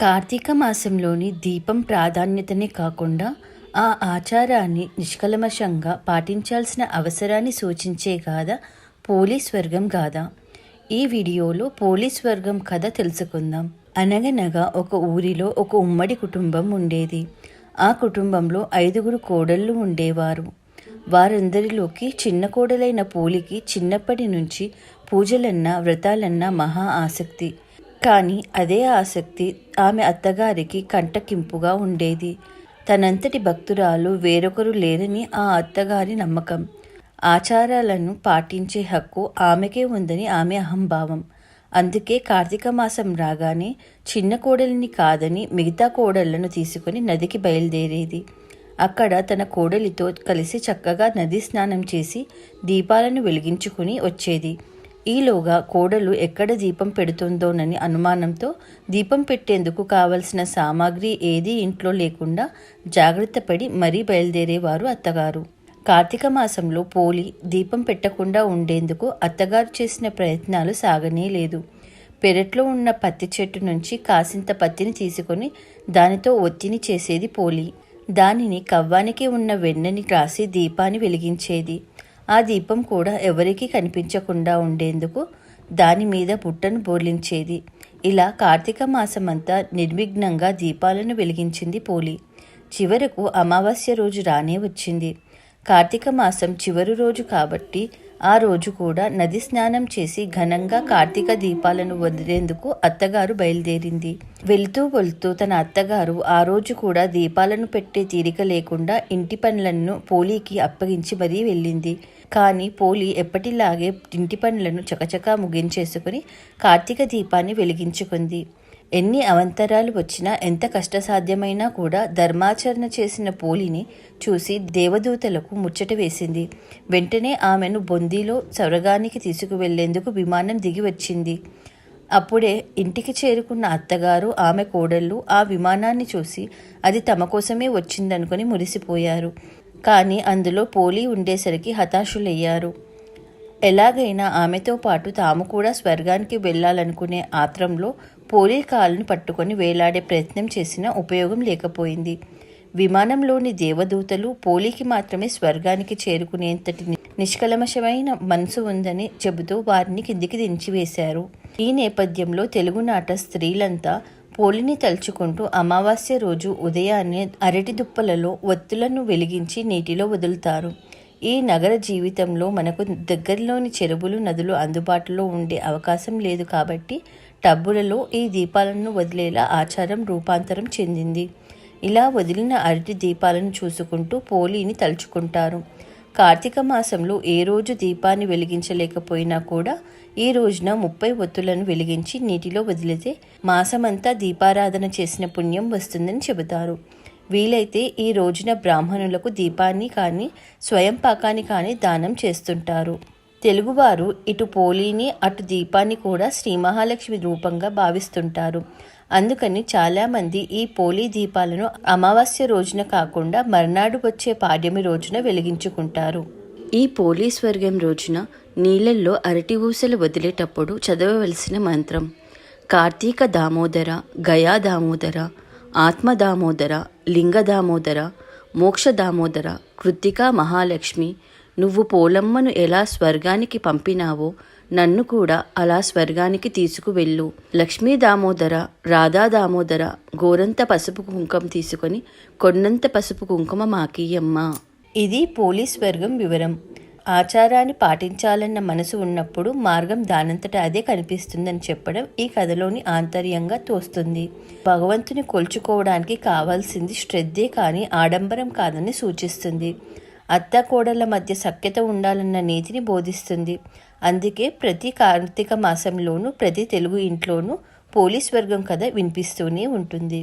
కార్తీక మాసంలోని దీపం ప్రాధాన్యతనే కాకుండా ఆ ఆచారాన్ని నిష్కల్మషంగా పాటించాల్సిన అవసరాన్ని సూచించే గాథ పోలీస్ వర్గం గాథ. ఈ వీడియోలో పోలీస్ వర్గం కథ తెలుసుకుందాం. అనగనగా ఒక ఊరిలో ఒక ఉమ్మడి కుటుంబం ఉండేది. ఆ కుటుంబంలో 5 కోడళ్ళు ఉండేవారు. వారందరిలోకి చిన్న కోడలైన పోలికి చిన్నప్పటి నుంచి పూజలన్నా వ్రతాలన్నా మహా ఆసక్తి. కానీ అదే ఆసక్తి ఆమె అత్తగారికి కంటకింపుగా ఉండేది. తనంతటి భక్తురాలు వేరొకరు లేరని ఆ అత్తగారి నమ్మకం. ఆచారాలను పాటించే హక్కు ఆమెకే ఉందని ఆమె అహంభావం. అందుకే కార్తీక మాసం రాగానే చిన్న కోడలిని కాదని మిగతా కోడళ్లను తీసుకుని నదికి బయలుదేరేది. అక్కడ తన కోడలితో కలిసి చక్కగా నది స్నానం చేసి దీపాలను వెలిగించుకుని వచ్చేది. ఈలోగా కోడలు ఎక్కడ దీపం పెడుతుందోనని అనుమానంతో దీపం పెట్టేందుకు కావలసిన సామాగ్రి ఏదీ ఇంట్లో లేకుండా జాగ్రత్త పడి మరీ బయలుదేరేవారు అత్తగారు. కార్తీక మాసంలో పోలి దీపం పెట్టకుండా ఉండేందుకు అత్తగారు చేసిన ప్రయత్నాలు సాగనే లేదు. పెరట్లో ఉన్న పత్తి చెట్టు నుంచి కాసింత పత్తిని తీసుకొని దానితో ఒత్తిని చేసేది పోలి. దానిని కవ్వానికి ఉన్న వెన్నని రాసి దీపాన్ని వెలిగించేది. ఆ దీపం కూడా ఎవరికీ కనిపించకుండా ఉండేందుకు దాని మీద బుట్టను బోర్లించేది. ఇలా కార్తీక మాసమంతా నిర్విఘ్నంగా దీపాలను వెలిగించింది పోలి. చివరకు అమావాస్య రోజు రానే వచ్చింది. కార్తీక మాసం చివరి రోజు కాబట్టి ఆ రోజు కూడా నది స్నానం చేసి ఘనంగా కార్తీక దీపాలను వదిలేందుకు అత్తగారు బయలుదేరింది. వెళ్తూ తన అత్తగారు ఆ రోజు కూడా దీపాలను పెట్టే తీరిక లేకుండా ఇంటి పనులను పోలీకి అప్పగించి మరీ వెళ్ళింది. కానీ పోలి ఎప్పటిలాగే ఇంటి పనులను చకచకా ముగించేసుకుని కార్తీక దీపాన్ని వెలిగించుకుంది. ఎన్ని అవంతరాలు వచ్చినా ఎంత కష్టసాధ్యమైనా కూడా ధర్మాచరణ చేసిన పోలిని చూసి దేవదూతలకు ముచ్చట వేసింది. వెంటనే ఆమెను బొందీలో స్వర్గానికి తీసుకువెళ్లేందుకు విమానం దిగి వచ్చింది. అప్పుడే ఇంటికి చేరుకున్న అత్తగారు ఆమె కోడళ్ళు ఆ విమానాన్ని చూసి అది తమ కోసమే వచ్చిందనుకుని మురిసిపోయారు. కానీ అందులో పోలి ఉండేసరికి హతాశులయ్యారు. ఎలాగైనా ఆమెతో పాటు తాము కూడా స్వర్గానికి వెళ్ళాలనుకునే ఆత్రంలో పోలి కాలును పట్టుకొని వేలాడే ప్రయత్నం చేసినా ఉపయోగం లేకపోయింది. విమానంలోని దేవదూతలు పోలికి మాత్రమే స్వర్గానికి చేరుకునేంతటి నిష్కల్మషమైన మనసు ఉందని చెబుతూ వారిని కిందికి దించివేశారు. ఈ నేపథ్యంలో తెలుగునాట స్త్రీలంతా పోలిని తలుచుకుంటూ అమావాస్య రోజు ఉదయాన్నే అరటి దుప్పలలో ఒత్తులను వెలిగించి నీటిలో వదులుతారు. ఈ నగర జీవితంలో మనకు దగ్గరలోని చెరువులు నదులు అందుబాటులో ఉండే అవకాశం లేదు కాబట్టి టబ్బులలో ఈ దీపాలను వదిలేలా ఆచారం రూపాంతరం చెందింది. ఇలా వదిలిన అరటి దీపాలను చూసుకుంటూ పోలిని తలుచుకుంటారు. కార్తీక మాసంలో ఏ రోజు దీపాన్ని వెలిగించలేకపోయినా కూడా ఈ రోజున 30 ఒత్తులను వెలిగించి నీటిలో వదిలితే మాసమంతా దీపారాధన చేసిన పుణ్యం వస్తుందని చెబుతారు. వీలైతే ఈ రోజున బ్రాహ్మణులకు దీపాన్ని కానీ స్వయం పాకాన్ని కానీ దానం చేస్తుంటారు. తెలుగువారు ఇటు పోలిని అటు దీపాన్ని కూడా శ్రీ మహాలక్ష్మి రూపంగా భావిస్తుంటారు. అందుకని చాలామంది ఈ పోలి దీపాలను అమావాస్య రోజున కాకుండా మర్నాడు వచ్చే పాడ్యమి రోజున వెలిగించుకుంటారు. ఈ పోలి స్వర్గం రోజున నీళ్ళల్లో అరటి ఊసలు వదిలేటప్పుడు చదవవలసిన మంత్రం: కార్తీక దామోదర, గయా దామోదర, ఆత్మ దామోదర, లింగ దామోదర, మోక్ష దామోదర, కృత్తికా మహాలక్ష్మి, నువ్వు పోలమ్మను ఎలా స్వర్గానికి పంపినావో నన్ను కూడా అలా స్వర్గానికి తీసుకువెళ్ళు. లక్ష్మీ దామోదర, రాధా దామోదర, గోరంత పసుపు కుంకుమ తీసుకొని కొన్నంత పసుపు కుంకుమ మాకీయమ్మా. ఇది పోలీస్ వర్గం వివరం. ఆచారాన్ని పాటించాలన్న మనసు ఉన్నప్పుడు మార్గం దానంతట అదే కనిపిస్తుందని చెప్పడం ఈ కథలోని ఆంతర్యంగా తోస్తుంది. భగవంతుని కొల్చుకోవడానికి కావాల్సింది శ్రద్ధే కానీ ఆడంబరం కాదని సూచిస్తుంది. అత్త కోడళ్ల మధ్య సఖ్యత ఉండాలన్న నీతిని బోధిస్తుంది. అందుకే ప్రతి కార్తీక మాసంలోనూ ప్రతి తెలుగు ఇంట్లోనూ పోలీస్ వర్గం కథ వినిపిస్తూనే ఉంటుంది.